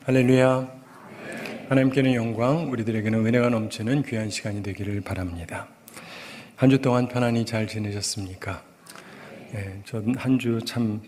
할렐루야. 하나님께는 영광, 우리들에게는 은혜가 넘치는 귀한 시간이 되기를 바랍니다. 한 주 동안 편안히 잘 지내셨습니까? 전 한 주 참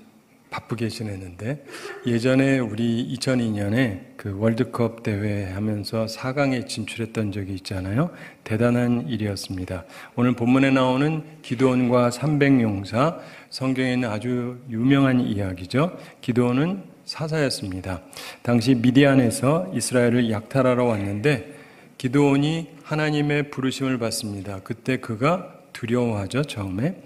바쁘게 지냈는데, 예전에 우리 2002년에 그 월드컵 대회 하면서 4강에 진출했던 적이 있잖아요. 대단한 일이었습니다. 오늘 본문에 나오는 기드온과 300용사, 성경에 있는 아주 유명한 이야기죠. 기드온은 사사였습니다. 당시 미디안에서 이스라엘을 약탈하러 왔는데 기드온이 하나님의 부르심을 받습니다. 그때 그가 두려워하죠, 처음에.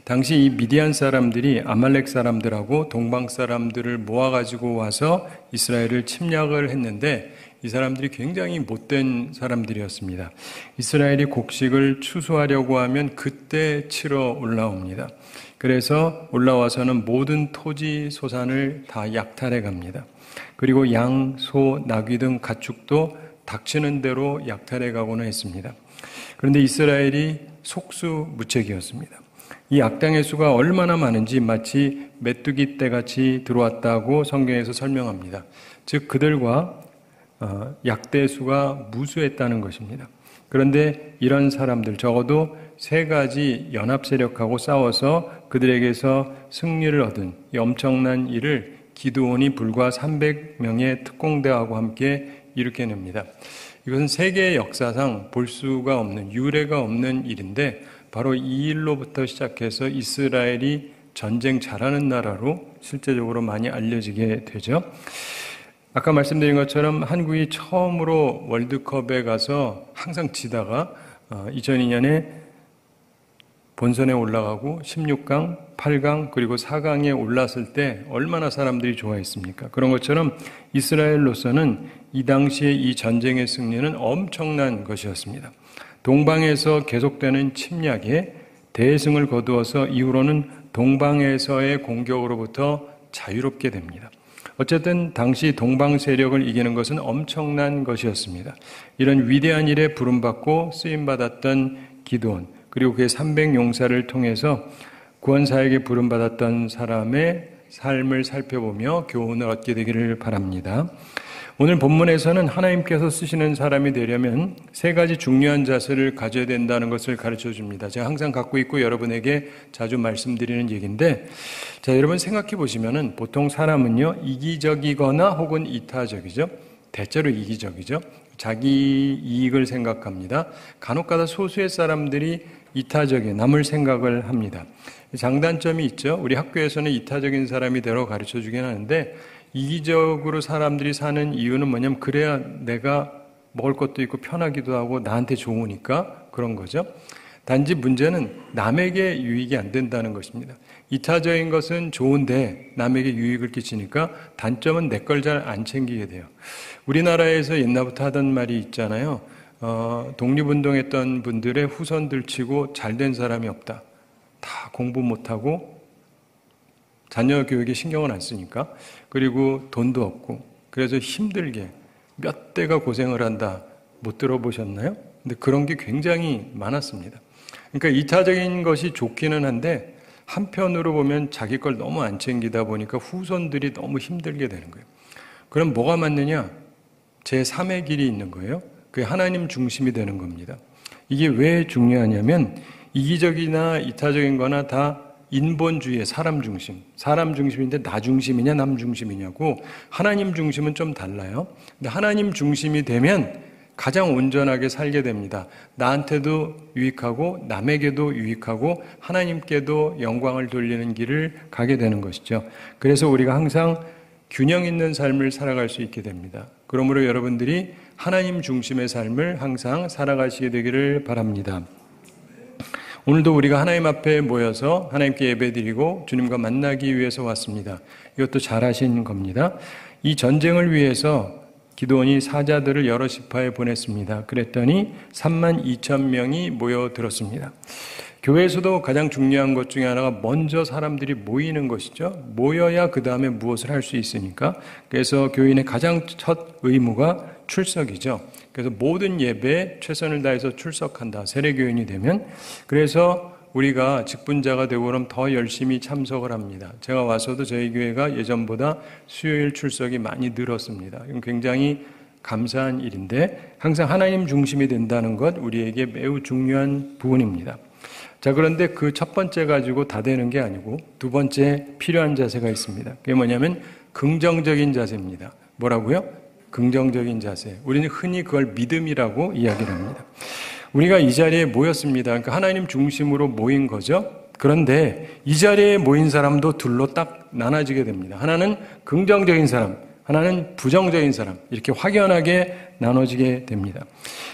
당시 이 미디안 사람들이 아말렉 사람들하고 동방 사람들을 모아가지고 와서 이스라엘을 침략을 했는데 이 사람들이 굉장히 못된 사람들이었습니다. 이스라엘이 곡식을 추수하려고 하면 그때 치러 올라옵니다. 그래서 올라와서는 모든 토지 소산을 다 약탈해 갑니다. 그리고 양, 소, 나귀 등 가축도 닥치는 대로 약탈해 가고는 했습니다. 그런데 이스라엘이 속수무책이었습니다. 이 악당의 수가 얼마나 많은지 마치 메뚜기 떼같이 들어왔다고 성경에서 설명합니다. 즉 그들과 약대 수가 무수했다는 것입니다. 그런데 이런 사람들, 적어도 3가지 연합 세력하고 싸워서 그들에게서 승리를 얻은 이 엄청난 일을 기드온이 불과 300명의 특공대하고 함께 일으켜냅니다. 이것은 세계 역사상 볼 수가 없는, 유례가 없는 일인데 바로 이 일로부터 시작해서 이스라엘이 전쟁 잘하는 나라로 실제적으로 많이 알려지게 되죠. 아까 말씀드린 것처럼 한국이 처음으로 월드컵에 가서 항상 지다가 2002년에 본선에 올라가고 16강, 8강 그리고 4강에 올랐을 때 얼마나 사람들이 좋아했습니까? 그런 것처럼 이스라엘로서는 이 당시에 이 전쟁의 승리는 엄청난 것이었습니다. 동방에서 계속되는 침략에 대승을 거두어서 이후로는 동방에서의 공격으로부터 자유롭게 됩니다. 어쨌든 당시 동방 세력을 이기는 것은 엄청난 것이었습니다. 이런 위대한 일에 부름받고 쓰임받았던 기드온, 그리고 그의 300용사를 통해서 구원사에게 부름받았던 사람의 삶을 살펴보며 교훈을 얻게 되기를 바랍니다. 오늘 본문에서는 하나님께서 쓰시는 사람이 되려면 3가지 중요한 자세를 가져야 된다는 것을 가르쳐 줍니다. 제가 항상 갖고 있고 여러분에게 자주 말씀드리는 얘기인데, 자, 여러분 생각해 보시면은 보통 사람은요, 이기적이거나 혹은 이타적이죠. 대체로 이기적이죠. 자기 이익을 생각합니다. 간혹가다 소수의 사람들이 이타적인 남을 생각을 합니다. 장단점이 있죠. 우리 학교에서는 이타적인 사람이 되라고 가르쳐 주긴 하는데 이기적으로 사람들이 사는 이유는 뭐냐면 그래야 내가 먹을 것도 있고 편하기도 하고 나한테 좋으니까 그런 거죠. 단지 문제는 남에게 유익이 안 된다는 것입니다. 이타적인 것은 좋은데 남에게 유익을 끼치니까 단점은 내 걸 잘 안 챙기게 돼요. 우리나라에서 옛날부터 하던 말이 있잖아요. 독립운동했던 분들의 후손들 치고 잘된 사람이 없다. 다 공부 못하고 자녀 교육에 신경을 안 쓰니까, 그리고 돈도 없고, 그래서 힘들게 몇 대가 고생을 한다. 못 들어보셨나요? 근데 그런 게 굉장히 많았습니다. 그러니까 이타적인 것이 좋기는 한데 한편으로 보면 자기 걸 너무 안 챙기다 보니까 후손들이 너무 힘들게 되는 거예요. 그럼 뭐가 맞느냐? 제3의 길이 있는 거예요. 그게 하나님 중심이 되는 겁니다. 이게 왜 중요하냐면 이기적이나 이타적인 거나 다 인본주의의 사람 중심인데 나 중심이냐 남 중심이냐고, 하나님 중심은 좀 달라요. 근데 하나님 중심이 되면 가장 온전하게 살게 됩니다. 나한테도 유익하고 남에게도 유익하고 하나님께도 영광을 돌리는 길을 가게 되는 것이죠. 그래서 우리가 항상 균형 있는 삶을 살아갈 수 있게 됩니다. 그러므로 여러분들이 하나님 중심의 삶을 항상 살아가시게 되기를 바랍니다. 오늘도 우리가 하나님 앞에 모여서 하나님께 예배드리고 주님과 만나기 위해서 왔습니다. 이것도 잘하신 겁니다. 이 전쟁을 위해서 기드온이 사자들을 여러 지파에 보냈습니다. 그랬더니 32,000명이 모여들었습니다. 교회에서도 가장 중요한 것 중에 하나가 먼저 사람들이 모이는 것이죠. 모여야 그 다음에 무엇을 할 수 있으니까. 그래서 교인의 가장 첫 의무가 출석이죠. 그래서 모든 예배에 최선을 다해서 출석한다. 세례교인이 되면. 그래서 우리가 직분자가 되고 그럼 더 열심히 참석을 합니다. 제가 와서도 저희 교회가 예전보다 수요일 출석이 많이 늘었습니다. 이건 굉장히 감사한 일인데 항상 하나님 중심이 된다는 것 우리에게 매우 중요한 부분입니다. 자, 그런데 그 첫 번째 가지고 다 되는 게 아니고 두 번째 필요한 자세가 있습니다. 그게 뭐냐면 긍정적인 자세입니다. 뭐라고요? 긍정적인 자세. 우리는 흔히 그걸 믿음이라고 이야기를 합니다. 우리가 이 자리에 모였습니다. 그러니까 하나님 중심으로 모인 거죠. 그런데 이 자리에 모인 사람도 둘로 딱 나눠지게 됩니다. 하나는 긍정적인 사람, 하나는 부정적인 사람, 이렇게 확연하게 나눠지게 됩니다.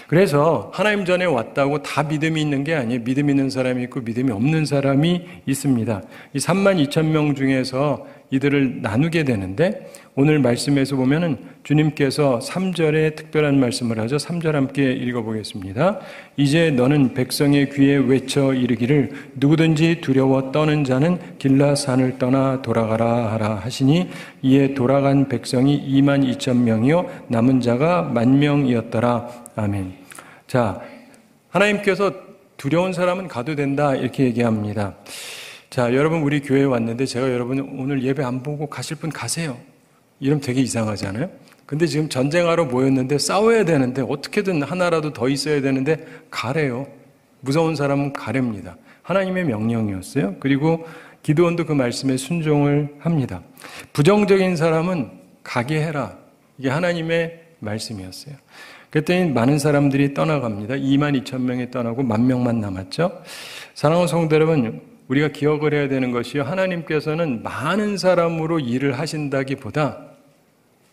그래서 하나님 전에 왔다고 다 믿음이 있는 게 아니에요. 믿음 있는 사람이 있고 믿음이 없는 사람이 있습니다. 이 32,000명 중에서 이들을 나누게 되는데 오늘 말씀에서 보면은 주님께서 3절에 특별한 말씀을 하죠. 3절 함께 읽어보겠습니다. 이제 너는 백성의 귀에 외쳐 이르기를 누구든지 두려워 떠는 자는 길라산을 떠나 돌아가라 하라 하시니 이에 돌아간 백성이 22,000명이요 남은 자가 10,000명이었더라. 아멘. 자, 하나님께서 두려운 사람은 가도 된다 이렇게 얘기합니다. 자, 여러분 우리 교회에 왔는데 제가 여러분 오늘 예배 안 보고 가실 분 가세요. 이러면 되게 이상하잖아요. 근데 지금 전쟁하러 모였는데 싸워야 되는데 어떻게든 하나라도 더 있어야 되는데 가래요. 무서운 사람은 가렵니다. 하나님의 명령이었어요. 그리고 기드온도 그 말씀에 순종을 합니다. 부정적인 사람은 가게 해라. 이게 하나님의 말씀이었어요. 그랬더니 많은 사람들이 떠나갑니다. 22,000명이 떠나고 10,000명만 남았죠. 사랑하는 성도 여러분, 우리가 기억을 해야 되는 것이요. 하나님께서는 많은 사람으로 일을 하신다기보다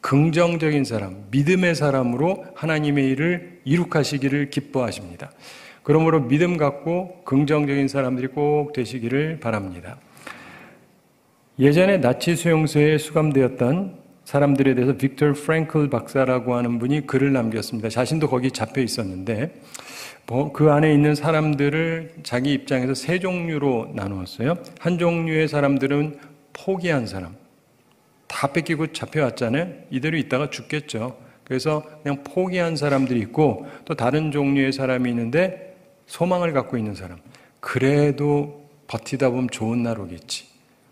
긍정적인 사람, 믿음의 사람으로 하나님의 일을 이룩하시기를 기뻐하십니다. 그러므로 믿음 갖고 긍정적인 사람들이 꼭 되시기를 바랍니다. 예전에 나치 수용소에 수감되었던 사람들에 대해서 빅터 프랭클 박사라고 하는 분이 글을 남겼습니다. 자신도 거기 잡혀 있었는데 그 안에 있는 사람들을 자기 입장에서 세 종류로 나누었어요. 한 종류의 사람들은 포기한 사람. 다 뺏기고 잡혀왔잖아요. 이대로 있다가 죽겠죠. 그래서 그냥 포기한 사람들이 있고 또 다른 종류의 사람이 있는데 소망을 갖고 있는 사람. 그래도 버티다 보면 좋은 날 오겠지.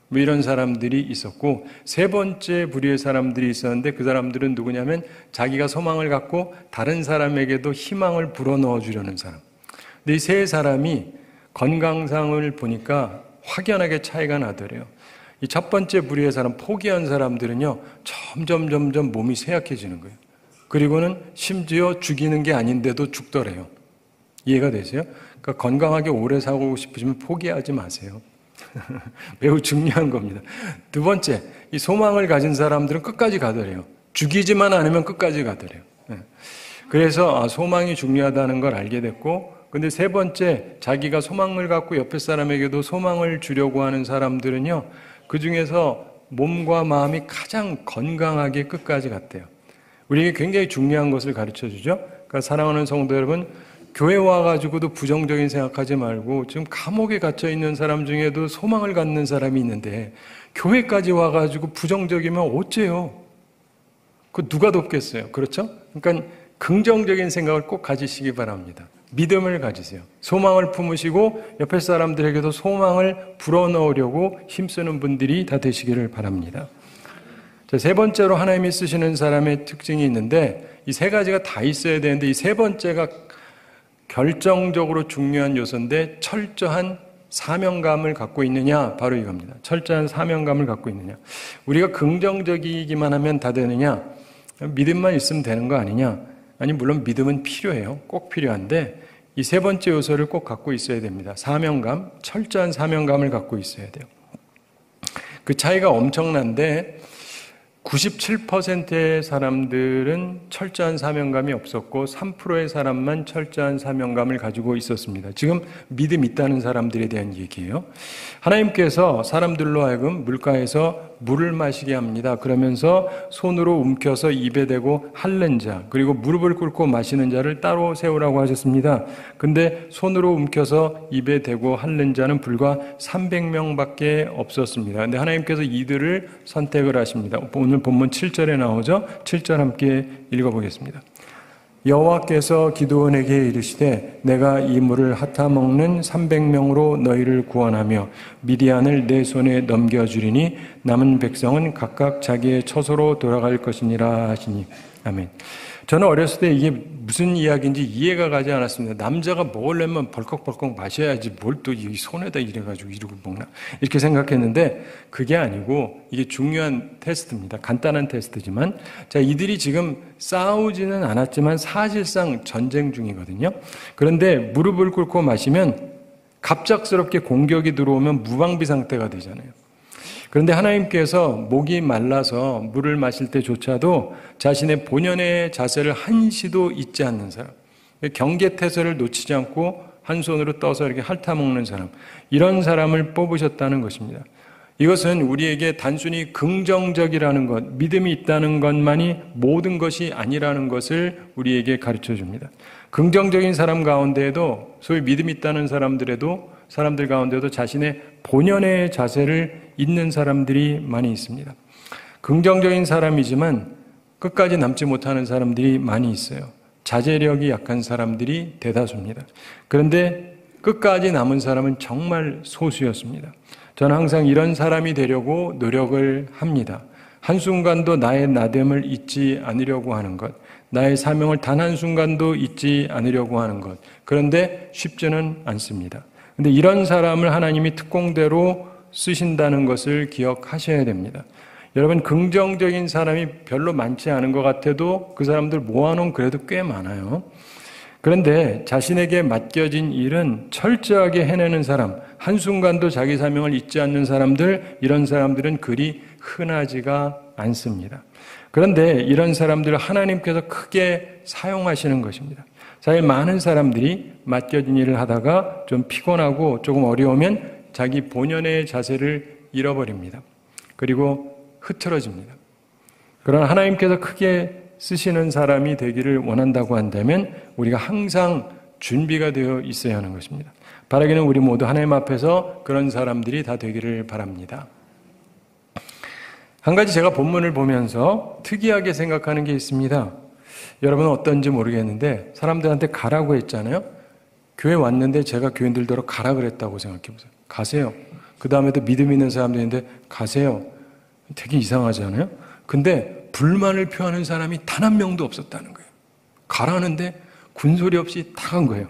뭐 이런 사람들이 있었고 세 번째 부류의 사람들이 있었는데 그 사람들은 누구냐면 자기가 소망을 갖고 다른 사람에게도 희망을 불어넣어 주려는 사람. 근데 이 세 사람이 건강상을 보니까 확연하게 차이가 나더래요. 이 첫 번째 부류의 사람, 포기한 사람들은요 점점 몸이 쇠약해지는 거예요. 그리고는 심지어 죽이는 게 아닌데도 죽더래요. 이해가 되세요? 그러니까 건강하게 오래 살고 싶으시면 포기하지 마세요. 매우 중요한 겁니다. 두 번째, 이 소망을 가진 사람들은 끝까지 가더래요. 죽이지만 않으면 끝까지 가더래요. 그래서 소망이 중요하다는 걸 알게 됐고, 근데 세 번째, 자기가 소망을 갖고 옆에 사람에게도 소망을 주려고 하는 사람들은요, 그 중에서 몸과 마음이 가장 건강하게 끝까지 갔대요. 우리에게 굉장히 중요한 것을 가르쳐 주죠. 그러니까 사랑하는 성도 여러분, 교회 와가지고도 부정적인 생각하지 말고 지금 감옥에 갇혀 있는 사람 중에도 소망을 갖는 사람이 있는데 교회까지 와가지고 부정적이면 어째요? 그 누가 돕겠어요? 그렇죠? 그러니까 긍정적인 생각을 꼭 가지시기 바랍니다. 믿음을 가지세요. 소망을 품으시고 옆에 사람들에게도 소망을 불어넣으려고 힘쓰는 분들이 다 되시기를 바랍니다. 자, 세 번째로 하나님이 쓰시는 사람의 특징이 있는데 이 세 가지가 다 있어야 되는데 이 세 번째가 결정적으로 중요한 요소인데 철저한 사명감을 갖고 있느냐? 바로 이겁니다. 철저한 사명감을 갖고 있느냐? 우리가 긍정적이기만 하면 다 되느냐? 믿음만 있으면 되는 거 아니냐? 아니 물론 믿음은 필요해요. 꼭 필요한데 이 세 번째 요소를 꼭 갖고 있어야 됩니다. 사명감, 철저한 사명감을 갖고 있어야 돼요. 그 차이가 엄청난데 97%의 사람들은 철저한 사명감이 없었고 3%의 사람만 철저한 사명감을 가지고 있었습니다. 지금 믿음 있다는 사람들에 대한 얘기예요. 하나님께서 사람들로 하여금 물가에서 물을 마시게 합니다. 그러면서 손으로 움켜서 입에 대고 핥는 자, 그리고 무릎을 꿇고 마시는 자를 따로 세우라고 하셨습니다. 근데 손으로 움켜서 입에 대고 핥는 자는 불과 300명밖에 없었습니다. 근데 하나님께서 이들을 선택을 하십니다. 오늘 본문 7절에 나오죠. 7절 함께 읽어보겠습니다. 여호와께서 기드온에게 이르시되 내가 이 물을 핥아 먹는 300명으로 너희를 구원하며 미디안을 내 손에 넘겨주리니 남은 백성은 각각 자기의 처소로 돌아갈 것이니라 하시니. 아멘. 저는 어렸을 때 이게 무슨 이야기인지 이해가 가지 않았습니다. 남자가 먹으려면 벌컥벌컥 마셔야지 뭘 또 이 손에다 이래가지고 이러고 먹나 이렇게 생각했는데 그게 아니고 이게 중요한 테스트입니다. 간단한 테스트지만 자, 이들이 지금 싸우지는 않았지만 사실상 전쟁 중이거든요. 그런데 무릎을 꿇고 마시면 갑작스럽게 공격이 들어오면 무방비 상태가 되잖아요. 그런데 하나님께서 목이 말라서 물을 마실 때조차도 자신의 본연의 자세를 한시도 잊지 않는 사람, 경계태세를 놓치지 않고 한 손으로 떠서 이렇게 핥아먹는 사람, 이런 사람을 뽑으셨다는 것입니다. 이것은 우리에게 단순히 긍정적이라는 것, 믿음이 있다는 것만이 모든 것이 아니라는 것을 우리에게 가르쳐 줍니다. 긍정적인 사람 가운데에도, 소위 믿음이 있다는 사람들 가운데도 자신의 본연의 자세를 잊는 사람들이 많이 있습니다. 긍정적인 사람이지만 끝까지 남지 못하는 사람들이 많이 있어요. 자제력이 약한 사람들이 대다수입니다. 그런데 끝까지 남은 사람은 정말 소수였습니다. 저는 항상 이런 사람이 되려고 노력을 합니다. 한순간도 나의 나됨을 잊지 않으려고 하는 것, 나의 사명을 단 한순간도 잊지 않으려고 하는 것. 그런데 쉽지는 않습니다. 근데 이런 사람을 하나님이 특공대로 쓰신다는 것을 기억하셔야 됩니다. 여러분, 긍정적인 사람이 별로 많지 않은 것 같아도 그 사람들 모아놓으면 그래도 꽤 많아요. 그런데 자신에게 맡겨진 일은 철저하게 해내는 사람, 한순간도 자기 사명을 잊지 않는 사람들, 이런 사람들은 그리 흔하지가 않습니다. 그런데 이런 사람들을 하나님께서 크게 사용하시는 것입니다. 사실 많은 사람들이 맡겨진 일을 하다가 좀 피곤하고 조금 어려우면 자기 본연의 자세를 잃어버립니다. 그리고 흐트러집니다. 그러나 하나님께서 크게 쓰시는 사람이 되기를 원한다고 한다면 우리가 항상 준비가 되어 있어야 하는 것입니다. 바라기는 우리 모두 하나님 앞에서 그런 사람들이 다 되기를 바랍니다. 한 가지 제가 본문을 보면서 특이하게 생각하는 게 있습니다. 여러분은 어떤지 모르겠는데 사람들한테 가라고 했잖아요. 교회 왔는데 제가 교인들더러 가라 그랬다고 생각해 보세요. 가세요. 그 다음에도 믿음 있는 사람들인데 가세요. 되게 이상하지 않아요? 근데 불만을 표하는 사람이 단 한 명도 없었다는 거예요. 가라는데 군소리 없이 다 간 거예요.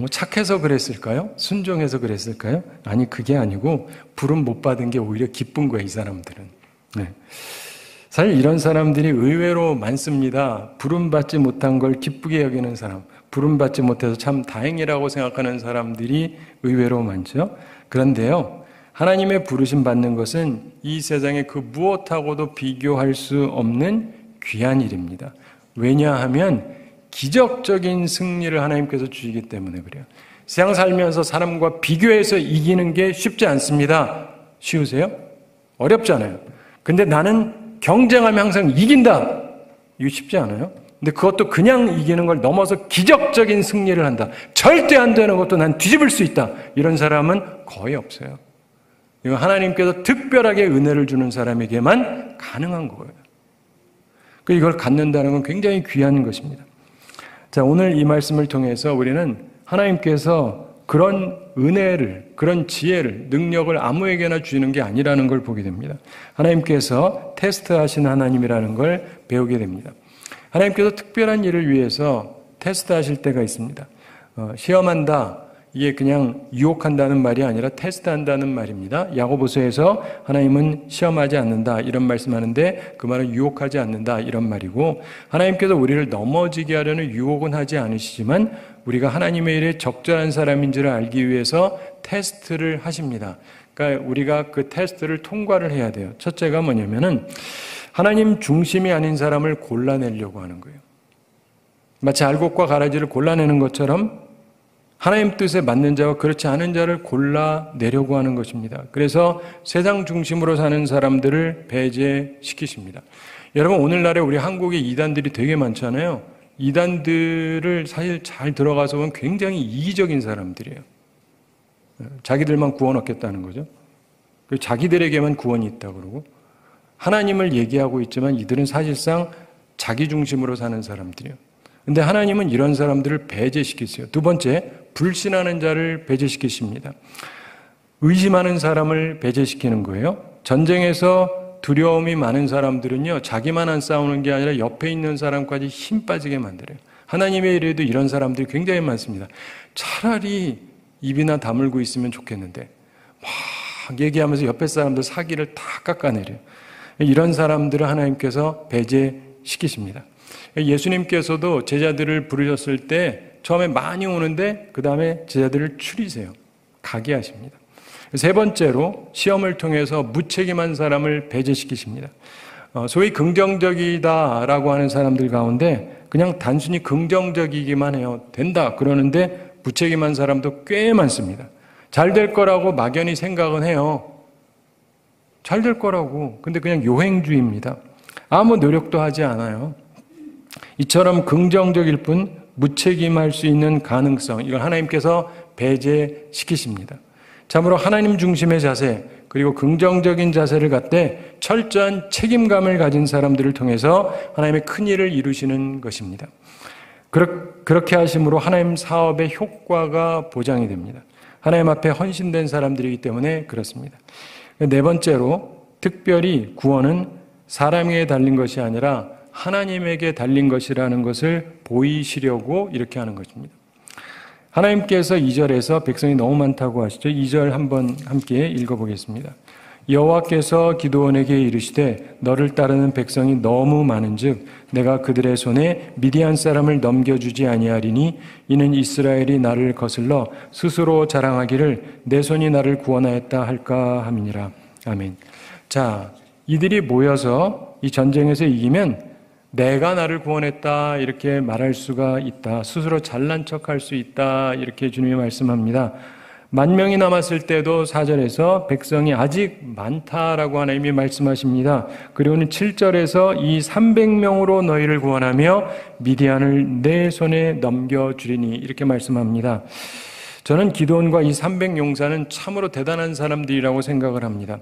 착해서 그랬을까요? 순종해서 그랬을까요? 아니, 그게 아니고 부름 못 받은 게 오히려 기쁜 거예요, 이 사람들은. 네. 사실 이런 사람들이 의외로 많습니다. 부름받지 못한 걸 기쁘게 여기는 사람, 부름받지 못해서 참 다행이라고 생각하는 사람들이 의외로 많죠. 그런데요, 하나님의 부르심 받는 것은 이 세상에 그 무엇하고도 비교할 수 없는 귀한 일입니다. 왜냐하면 기적적인 승리를 하나님께서 주시기 때문에 그래요. 세상 살면서 사람과 비교해서 이기는 게 쉽지 않습니다. 쉬우세요? 어렵잖아요. 근데 나는 경쟁하면 항상 이긴다. 이거 쉽지 않아요? 근데 그것도 그냥 이기는 걸 넘어서 기적적인 승리를 한다. 절대 안 되는 것도 난 뒤집을 수 있다. 이런 사람은 거의 없어요. 이거 하나님께서 특별하게 은혜를 주는 사람에게만 가능한 거예요. 이걸 갖는다는 건 굉장히 귀한 것입니다. 자, 오늘 이 말씀을 통해서 우리는 하나님께서 그런 은혜를, 그런 지혜를, 능력을 아무에게나 주시는 게 아니라는 걸 보게 됩니다. 하나님께서 테스트하신 하나님이라는 걸 배우게 됩니다. 하나님께서 특별한 일을 위해서 테스트하실 때가 있습니다. 시험한다, 이게 그냥 유혹한다는 말이 아니라 테스트한다는 말입니다. 야고보서에서 하나님은 시험하지 않는다 이런 말씀하는데 그 말은 유혹하지 않는다 이런 말이고, 하나님께서 우리를 넘어지게 하려는 유혹은 하지 않으시지만 우리가 하나님의 일에 적절한 사람인지를 알기 위해서 테스트를 하십니다. 그러니까 우리가 그 테스트를 통과를 해야 돼요. 첫째가 뭐냐면은 하나님 중심이 아닌 사람을 골라내려고 하는 거예요. 마치 알곡과 가라지를 골라내는 것처럼 하나님 뜻에 맞는 자와 그렇지 않은 자를 골라내려고 하는 것입니다. 그래서 세상 중심으로 사는 사람들을 배제시키십니다. 여러분, 오늘날에 우리 한국에 이단들이 되게 많잖아요. 이단들을 사실 잘 들어가서 보면 굉장히 이기적인 사람들이에요. 자기들만 구원 얻겠다는 거죠. 자기들에게만 구원이 있다고 그러고 하나님을 얘기하고 있지만 이들은 사실상 자기 중심으로 사는 사람들이에요. 근데 하나님은 이런 사람들을 배제시키세요. 두 번째, 불신하는 자를 배제시키십니다. 의심하는 사람을 배제시키는 거예요. 전쟁에서 두려움이 많은 사람들은요, 자기만한 싸우는 게 아니라 옆에 있는 사람까지 힘 빠지게 만들어요. 하나님의 일에도 이런 사람들이 굉장히 많습니다. 차라리 입이나 다물고 있으면 좋겠는데 막 얘기하면서 옆에 사람들 사기를 다 깎아내려요. 이런 사람들을 하나님께서 배제시키십니다. 예수님께서도 제자들을 부르셨을 때 처음에 많이 오는데 그 다음에 제자들을 추리세요. 가게 하십니다. 세 번째로 시험을 통해서 무책임한 사람을 배제시키십니다. 소위 긍정적이다라고 하는 사람들 가운데 그냥 단순히 긍정적이기만 해요. 된다 그러는데 무책임한 사람도 꽤 많습니다. 잘 될 거라고 막연히 생각은 해요. 잘 될 거라고. 근데 그냥 요행주의입니다. 아무 노력도 하지 않아요. 이처럼 긍정적일 뿐 무책임할 수 있는 가능성, 이걸 하나님께서 배제시키십니다. 참으로 하나님 중심의 자세, 그리고 긍정적인 자세를 갖되 철저한 책임감을 가진 사람들을 통해서 하나님의 큰 일을 이루시는 것입니다. 그렇게 하심으로 하나님 사업의 효과가 보장이 됩니다. 하나님 앞에 헌신된 사람들이기 때문에 그렇습니다. 네 번째로 특별히 구원은 사람에게 달린 것이 아니라 하나님에게 달린 것이라는 것을 보이시려고 이렇게 하는 것입니다. 하나님께서 2절에서 백성이 너무 많다고 하시죠. 2절 한번 함께 읽어보겠습니다. 여호와께서 기드온에게 이르시되 너를 따르는 백성이 너무 많은즉 내가 그들의 손에 미디안 사람을 넘겨주지 아니하리니 이는 이스라엘이 나를 거슬러 스스로 자랑하기를 내 손이 나를 구원하였다 할까 함이니라. 아멘. 자, 이들이 모여서 이 전쟁에서 이기면 내가 나를 구원했다 이렇게 말할 수가 있다. 스스로 잘난 척할 수 있다 이렇게 주님이 말씀합니다. 10,000명이 남았을 때도 4절에서 백성이 아직 많다라고 하나님이 말씀하십니다. 그리고는 7절에서 이 300명으로 너희를 구원하며 미디안을 내 손에 넘겨주리니 이렇게 말씀합니다. 저는 기드온과 이 300용사는 참으로 대단한 사람들이라고 생각을 합니다.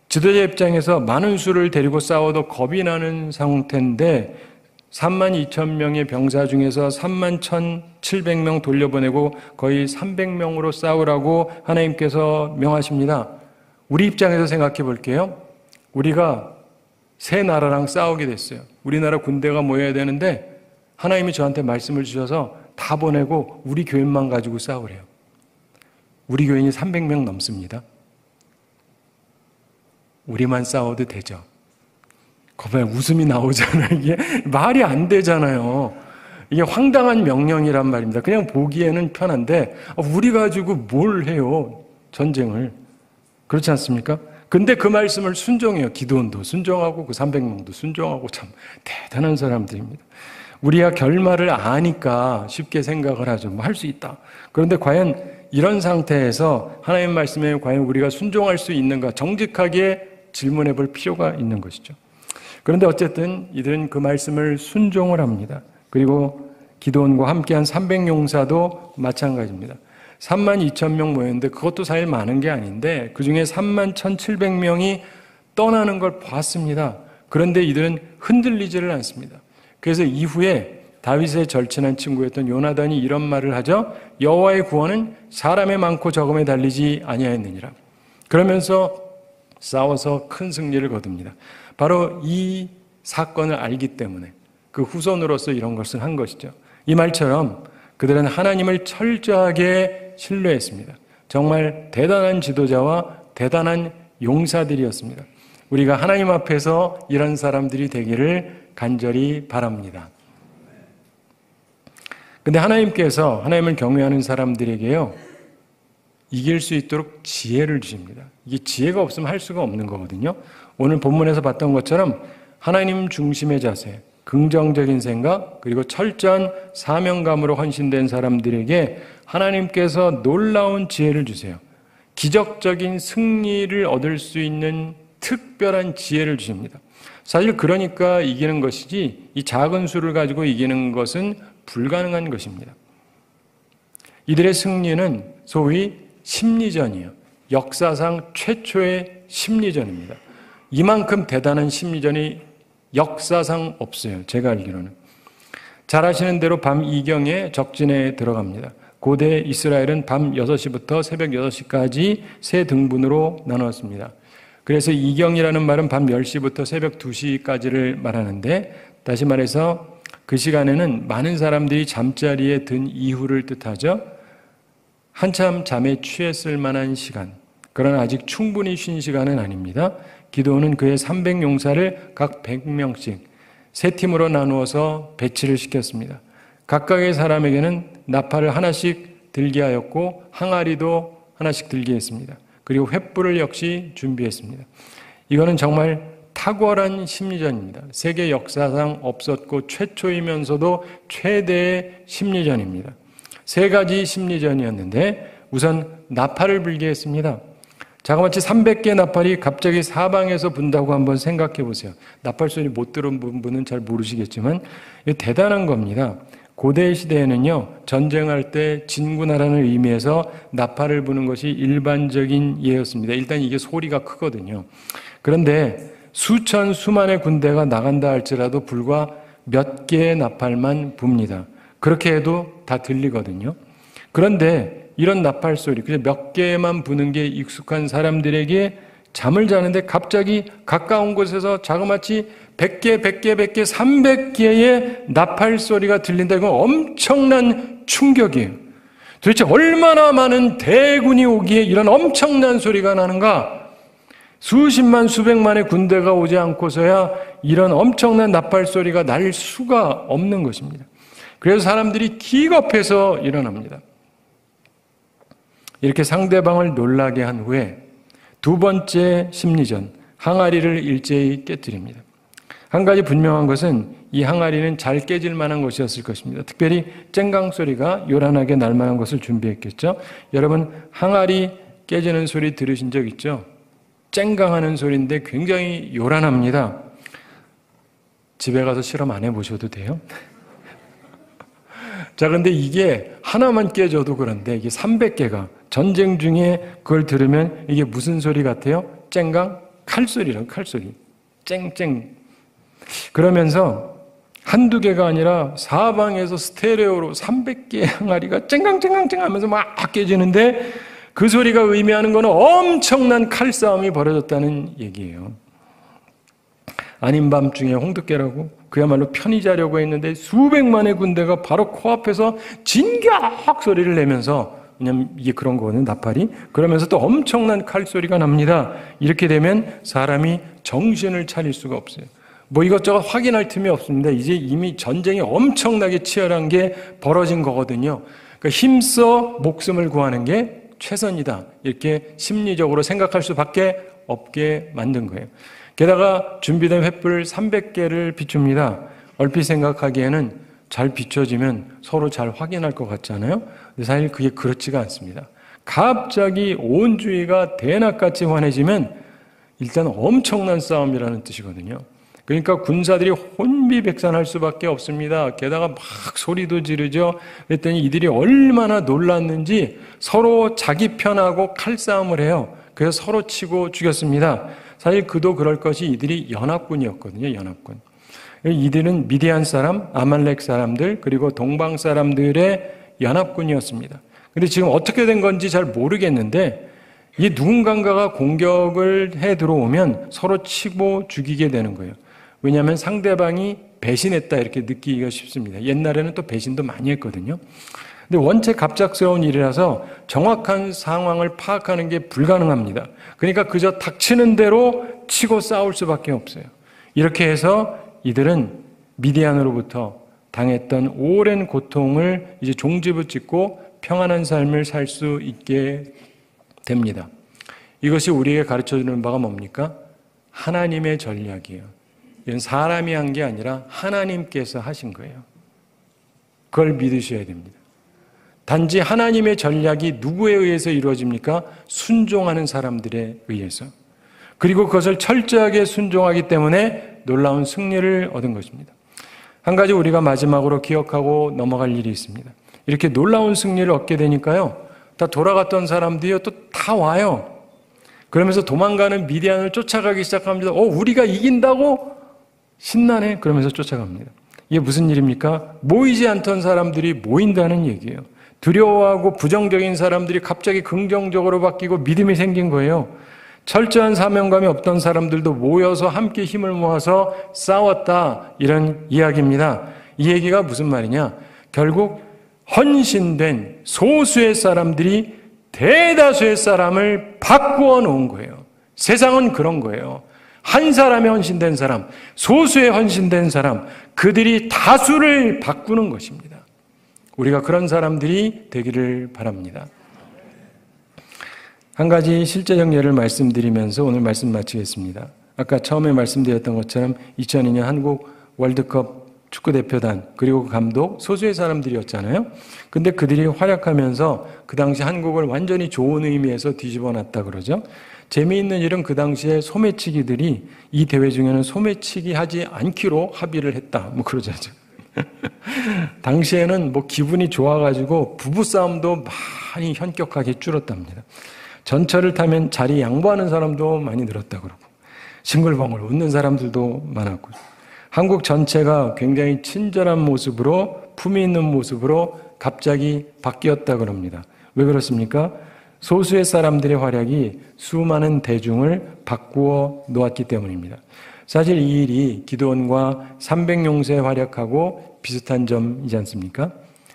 지도자 입장에서 많은 수를 데리고 싸워도 겁이 나는 상태인데 32,000명의 병사 중에서 31,700명 돌려보내고 거의 300명으로 싸우라고 하나님께서 명하십니다. 우리 입장에서 생각해 볼게요. 우리가 새 나라랑 싸우게 됐어요. 우리나라 군대가 모여야 되는데 하나님이 저한테 말씀을 주셔서 다 보내고 우리 교인만 가지고 싸우래요. 우리 교인이 300명 넘습니다. 우리만 싸워도 되죠. 거봐요, 웃음이 나오잖아요. 이게 말이 안 되잖아요. 이게 황당한 명령이란 말입니다. 그냥 보기에는 편한데 우리 가지고 뭘 해요, 전쟁을. 그렇지 않습니까? 근데 그 말씀을 순종해요. 기드온도 순종하고 그 300명도 순종하고 참 대단한 사람들입니다. 우리가 결말을 아니까 쉽게 생각을 하죠. 뭐 할 수 있다. 그런데 과연 이런 상태에서 하나님 말씀에 과연 우리가 순종할 수 있는가 정직하게 질문해 볼 필요가 있는 것이죠. 그런데 어쨌든 이들은 그 말씀을 순종을 합니다. 그리고 기드온과 함께한 300용사도 마찬가지입니다. 32,000명 모였는데 그것도 사실 많은 게 아닌데 그중에 31,700명이 떠나는 걸 봤습니다. 그런데 이들은 흔들리지를 않습니다. 그래서 이후에 다윗의 절친한 친구였던 요나단이 이런 말을 하죠. 여호와의 구원은 사람의 많고 적음에 달리지 아니하였느니라. 그러면서 싸워서 큰 승리를 거둡니다. 바로 이 사건을 알기 때문에 그 후손으로서 이런 것을 한 것이죠. 이 말처럼 그들은 하나님을 철저하게 신뢰했습니다. 정말 대단한 지도자와 대단한 용사들이었습니다. 우리가 하나님 앞에서 이런 사람들이 되기를 간절히 바랍니다. 근데 하나님께서 하나님을 경외하는 사람들에게요, 이길 수 있도록 지혜를 주십니다. 이게 지혜가 없으면 할 수가 없는 거거든요. 오늘 본문에서 봤던 것처럼 하나님 중심의 자세, 긍정적인 생각, 그리고 철저한 사명감으로 헌신된 사람들에게 하나님께서 놀라운 지혜를 주세요. 기적적인 승리를 얻을 수 있는 특별한 지혜를 주십니다. 사실 그러니까 이기는 것이지 이 작은 수를 가지고 이기는 것은 불가능한 것입니다. 이들의 승리는 소위 심리전이에요. 역사상 최초의 심리전입니다. 이만큼 대단한 심리전이 역사상 없어요. 제가 알기로는. 잘 아시는 대로 밤 2경에 적진에 들어갑니다. 고대 이스라엘은 밤 6시부터 새벽 6시까지 세 등분으로 나누었습니다. 그래서 2경이라는 말은 밤 10시부터 새벽 2시까지를 말하는데, 다시 말해서 그 시간에는 많은 사람들이 잠자리에 든 이후를 뜻하죠. 한참 잠에 취했을 만한 시간, 그러나 아직 충분히 쉰 시간은 아닙니다. 기도는 그의 300용사를 각 100명씩 세 팀으로 나누어서 배치를 시켰습니다. 각각의 사람에게는 나팔을 하나씩 들게 하였고 항아리도 하나씩 들게 했습니다. 그리고 횃불을 역시 준비했습니다. 이거는 정말 탁월한 심리전입니다. 세계 역사상 없었고 최초이면서도 최대의 심리전입니다. 세 가지 심리전이었는데 우선 나팔을 불게 했습니다. 자그마치 300개 나팔이 갑자기 사방에서 분다고 한번 생각해 보세요. 나팔 소리 못 들은 분은 잘 모르시겠지만 대단한 겁니다. 고대 시대에는요, 전쟁할 때 진군하라는 의미에서 나팔을 부는 것이 일반적인 예였습니다. 일단 이게 소리가 크거든요. 그런데 수천 수만의 군대가 나간다 할지라도 불과 몇 개의 나팔만 붑니다. 그렇게 해도 다 들리거든요. 그런데 이런 나팔 소리, 그냥 몇 개만 부는 게 익숙한 사람들에게 잠을 자는데 갑자기 가까운 곳에서 자그마치 100개, 300개의 나팔 소리가 들린다. 이건 엄청난 충격이에요. 도대체 얼마나 많은 대군이 오기에 이런 엄청난 소리가 나는가? 수십만, 수백만의 군대가 오지 않고서야 이런 엄청난 나팔 소리가 날 수가 없는 것입니다. 그래서 사람들이 기겁해서 일어납니다. 이렇게 상대방을 놀라게 한 후에 두 번째 심리전, 항아리를 일제히 깨뜨립니다. 한 가지 분명한 것은 이 항아리는 잘 깨질 만한 것이었을 것입니다. 특별히 쨍강 소리가 요란하게 날 만한 것을 준비했겠죠. 여러분, 항아리 깨지는 소리 들으신 적 있죠? 쨍강하는 소리인데 굉장히 요란합니다. 집에 가서 실험 안 해보셔도 돼요. 자, 근데 이게 하나만 깨져도 그런데 이게 300개가 전쟁 중에 그걸 들으면 이게 무슨 소리 같아요? 쨍강? 칼소리라고, 칼소리. 쨍쨍. 그러면서 한두 개가 아니라 사방에서 스테레오로 300개의 항아리가 쨍강쨍강쨍 하면서 막 깨지는데 그 소리가 의미하는 것은 엄청난 칼싸움이 벌어졌다는 얘기예요. 아닌 밤중에 홍두깨라고 그야말로 편히 자려고 했는데 수백만의 군대가 바로 코앞에서 진격 소리를 내면서, 왜냐면 이게 그런 거거든요, 나팔이. 그러면서 또 엄청난 칼소리가 납니다. 이렇게 되면 사람이 정신을 차릴 수가 없어요. 뭐 이것저것 확인할 틈이 없습니다. 이제 이미 전쟁이 엄청나게 치열한 게 벌어진 거거든요. 그러니까 힘써 목숨을 구하는 게 최선이다. 이렇게 심리적으로 생각할 수밖에 없게 만든 거예요. 게다가 준비된 횃불 300개를 비춥니다. 얼핏 생각하기에는 잘 비춰지면 서로 잘 확인할 것 같잖아요. 근데 사실 그게 그렇지가 않습니다. 갑자기 온 주위가 대낮같이 환해지면 일단 엄청난 싸움이라는 뜻이거든요. 그러니까 군사들이 혼비백산할 수밖에 없습니다. 게다가 막 소리도 지르죠. 그랬더니 이들이 얼마나 놀랐는지 서로 자기 편하고 칼싸움을 해요. 그래서 서로 치고 죽였습니다. 사실 그도 그럴 것이 이들이 연합군이었거든요. 연합군. 이들은 미디안 사람, 아말렉 사람들, 그리고 동방 사람들의 연합군이었습니다. 근데 지금 어떻게 된 건지 잘 모르겠는데 이 누군가가 공격을 해 들어오면 서로 치고 죽이게 되는 거예요. 왜냐하면 상대방이 배신했다 이렇게 느끼기가 쉽습니다. 옛날에는 또 배신도 많이 했거든요. 근데 원체 갑작스러운 일이라서 정확한 상황을 파악하는 게 불가능합니다. 그러니까 그저 닥치는 대로 치고 싸울 수밖에 없어요. 이렇게 해서 이들은 미디안으로부터 당했던 오랜 고통을 이제 종지부짓고 평안한 삶을 살 수 있게 됩니다. 이것이 우리에게 가르쳐주는 바가 뭡니까? 하나님의 전략이에요. 이건 사람이 한 게 아니라 하나님께서 하신 거예요. 그걸 믿으셔야 됩니다. 단지 하나님의 전략이 누구에 의해서 이루어집니까? 순종하는 사람들에 의해서. 그리고 그것을 철저하게 순종하기 때문에 놀라운 승리를 얻은 것입니다. 한 가지 우리가 마지막으로 기억하고 넘어갈 일이 있습니다. 이렇게 놀라운 승리를 얻게 되니까요, 다 돌아갔던 사람들이 또 다 와요. 그러면서 도망가는 미디안을 쫓아가기 시작합니다. 우리가 이긴다고? 신나네? 그러면서 쫓아갑니다. 이게 무슨 일입니까? 모이지 않던 사람들이 모인다는 얘기예요. 두려워하고 부정적인 사람들이 갑자기 긍정적으로 바뀌고 믿음이 생긴 거예요. 철저한 사명감이 없던 사람들도 모여서 함께 힘을 모아서 싸웠다, 이런 이야기입니다. 이 얘기가 무슨 말이냐? 결국 헌신된 소수의 사람들이 대다수의 사람을 바꾸어 놓은 거예요. 세상은 그런 거예요. 한 사람의 헌신된 사람, 소수의 헌신된 사람, 그들이 다수를 바꾸는 것입니다. 우리가 그런 사람들이 되기를 바랍니다. 한 가지 실제적 예를 말씀드리면서 오늘 말씀 마치겠습니다. 아까 처음에 말씀드렸던 것처럼 2002년 한국 월드컵 축구대표단 그리고 감독 소수의 사람들이었잖아요. 근데 그들이 활약하면서 그 당시 한국을 완전히 좋은 의미에서 뒤집어 놨다 그러죠. 재미있는 일은 그 당시에 소매치기들이 이 대회 중에는 소매치기 하지 않기로 합의를 했다, 뭐 그러자죠. 당시에는 뭐 기분이 좋아가지고 부부싸움도 많이 현격하게 줄었답니다. 전철을 타면 자리 양보하는 사람도 많이 늘었다 그러고 싱글벙글 웃는 사람들도 많았고 한국 전체가 굉장히 친절한 모습으로 품위 있는 모습으로 갑자기 바뀌었다 그럽니다. 왜 그렇습니까? 소수의 사람들의 활약이 수많은 대중을 바꾸어 놓았기 때문입니다. 사실 이 일이 기드온과 300용사의 활약하고 비슷한 점이지 않습니까?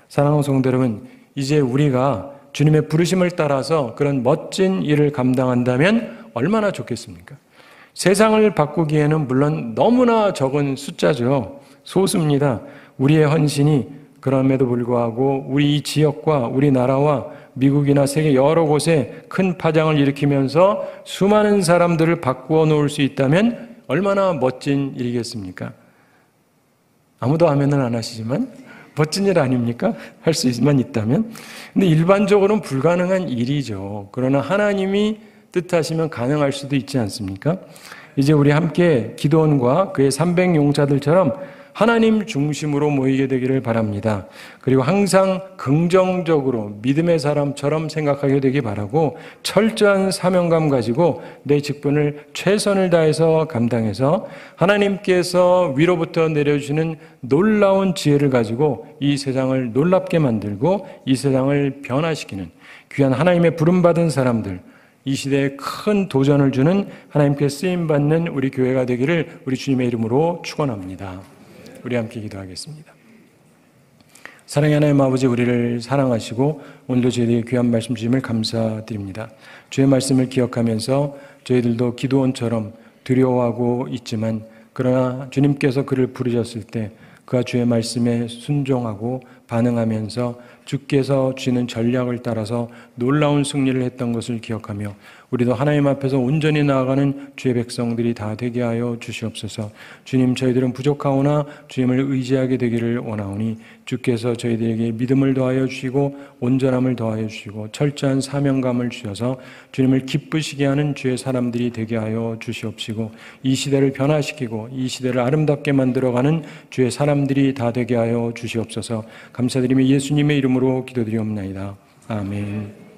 사랑하는 성도 여러분, 이제 우리가 주님의 부르심을 따라서 그런 멋진 일을 감당한다면 얼마나 좋겠습니까? 세상을 바꾸기에는 물론 너무나 적은 숫자죠. 소수입니다. 우리의 헌신이 그럼에도 불구하고 우리 이 지역과 우리나라와 미국이나 세계 여러 곳에 큰 파장을 일으키면서 수많은 사람들을 바꾸어 놓을 수 있다면 얼마나 멋진 일이겠습니까? 아무도 아멘을 안 하시지만 멋진 일 아닙니까? 할 수만 있다면. 근데 일반적으로는 불가능한 일이죠. 그러나 하나님이 뜻하시면 가능할 수도 있지 않습니까? 이제 우리 함께 기드온과 그의 300용사들처럼 하나님 중심으로 모이게 되기를 바랍니다. 그리고 항상 긍정적으로 믿음의 사람처럼 생각하게 되기 바라고 철저한 사명감 가지고 내 직분을 최선을 다해서 감당해서 하나님께서 위로부터 내려주시는 놀라운 지혜를 가지고 이 세상을 놀랍게 만들고 이 세상을 변화시키는 귀한 하나님의 부름받은 사람들, 이 시대에 큰 도전을 주는 하나님께 쓰임받는 우리 교회가 되기를 우리 주님의 이름으로 축원합니다. 우리 함께 기도하겠습니다. 사랑의 하나님 아버지, 우리를 사랑하시고 오늘도 저희에게 귀한 말씀 주심을 감사드립니다. 주의 말씀을 기억하면서 저희들도 기드온처럼 두려워하고 있지만 그러나 주님께서 그를 부르셨을 때 그가 주의 말씀에 순종하고 반응하면서 주께서 주시는 전략을 따라서 놀라운 승리를 했던 것을 기억하며 우리도 하나님 앞에서 온전히 나아가는 주의 백성들이 다 되게 하여 주시옵소서. 주님, 저희들은 부족하오나 주님을 의지하게 되기를 원하오니 주께서 저희들에게 믿음을 더하여 주시고 온전함을 더하여 주시고 철저한 사명감을 주셔서 주님을 기쁘시게 하는 주의 사람들이 되게 하여 주시옵시고 이 시대를 변화시키고 이 시대를 아름답게 만들어가는 주의 사람들이 다 되게 하여 주시옵소서. 감사드리며 예수님의 이름으로 기도드리옵나이다. 아멘.